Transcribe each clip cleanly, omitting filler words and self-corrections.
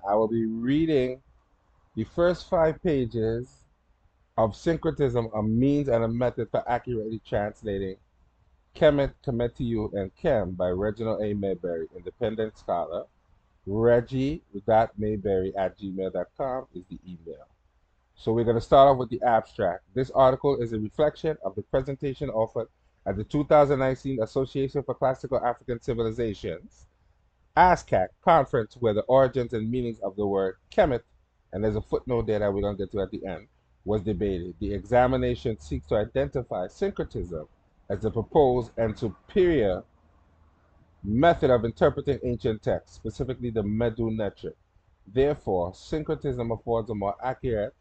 I will be reading the first 5 pages of Syncretism, a means and a method for accurately translating Kemet, Kemetiu, and Kem by Reginald A. Mayberry, independent scholar. reggie.mayberry@gmail.com is the email. So we're going to start off with the abstract. This article is a reflection of the presentation offered at the 2019 Association for Classical African Civilizations ASCAC conference, where the origins and meanings of the word Kemet, and there's a footnote there that we're going to get to at the end, was debated. The examination seeks to identify syncretism as the proposed and superior method of interpreting ancient texts, specifically the Medu Netric. Therefore, syncretism affords a more accurate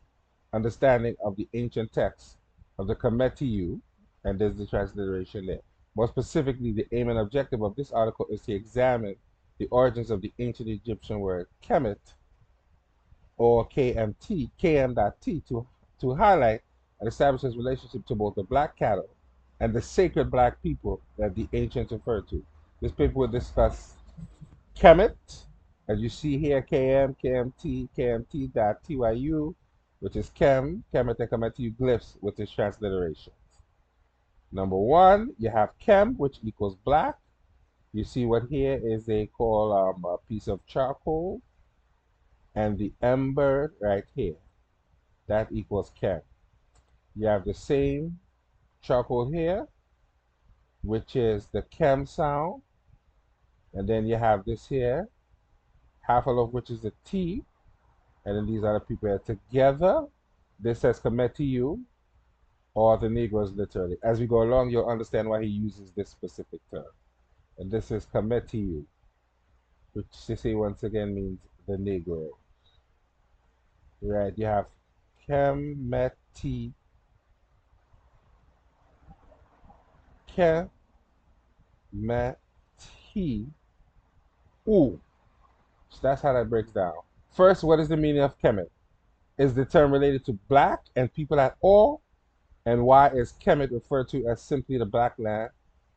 understanding of the ancient texts of the Kemetiu, and there's the transliteration there. More specifically, the aim and objective of this article is to examine the origins of the ancient Egyptian word Kemet, or KMT, KM.T, to highlight and establish its relationship to both the black cattle and the sacred black people that the ancients referred to. This paper will discuss Kemet, as you see here, KM, KMT, KMT.TYU, which is Kemet and Kemetiu glyphs with its transliterations. Number one, you have Kem, which equals black. You see what here is they call a piece of charcoal, and the ember right here, that equals Kem. You have the same charcoal here, which is the Kem sound, and then you have this here, half of which is the T, and then these other people are together. This says Kemetiu, or the Negroes literally. As we go along, you'll understand why he uses this specific term. And this is Kemetiu, which to say once again means the Negro. Right, you have Kemeti, U. So that's how that breaks down. First, what is the meaning of Kemet? Is the term related to black and people at all? And why is Kemet referred to as simply the black land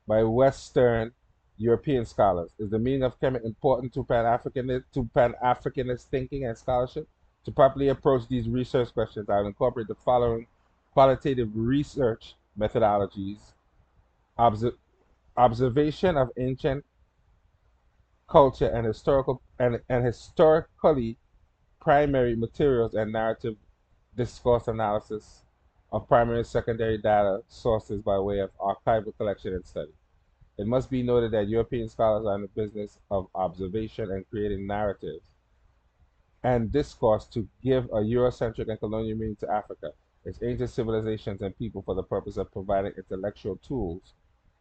by Western European scholars? Is the meaning of Kemet important to Pan-Africanist thinking and scholarship? To properly approach these research questions, I will incorporate the following qualitative research methodologies: observation of ancient culture and historically primary materials and narrative discourse analysis of primary and secondary data sources by way of archival collection and study. It must be noted that European scholars are in the business of observation and creating narratives and discourse to give a Eurocentric and colonial meaning to Africa, its ancient civilizations and people, for the purpose of providing intellectual tools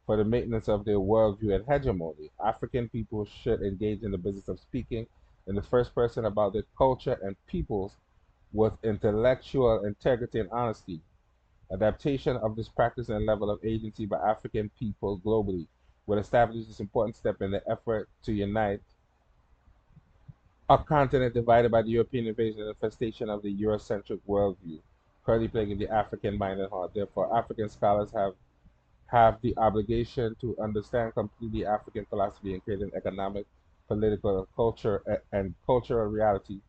for the maintenance of their worldview and hegemony. African people should engage in the business of speaking in the first person about their culture and peoples with intellectual integrity and honesty. Adaptation of this practice and level of agency by African people globally will establish this important step in the effort to unite a continent divided by the European invasion and infestation of the Eurocentric worldview, currently plaguing the African mind and heart. Therefore, African scholars have the obligation to understand completely African philosophy and create an economic, political, and cultural reality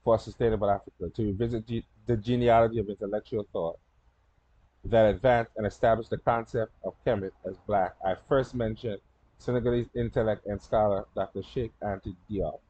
for a sustainable Africa, to revisit the genealogy of intellectual thought that advanced and established the concept of Kemet as black. I first mentioned Senegalese intellect and scholar Dr. Sheikh Anta Diop.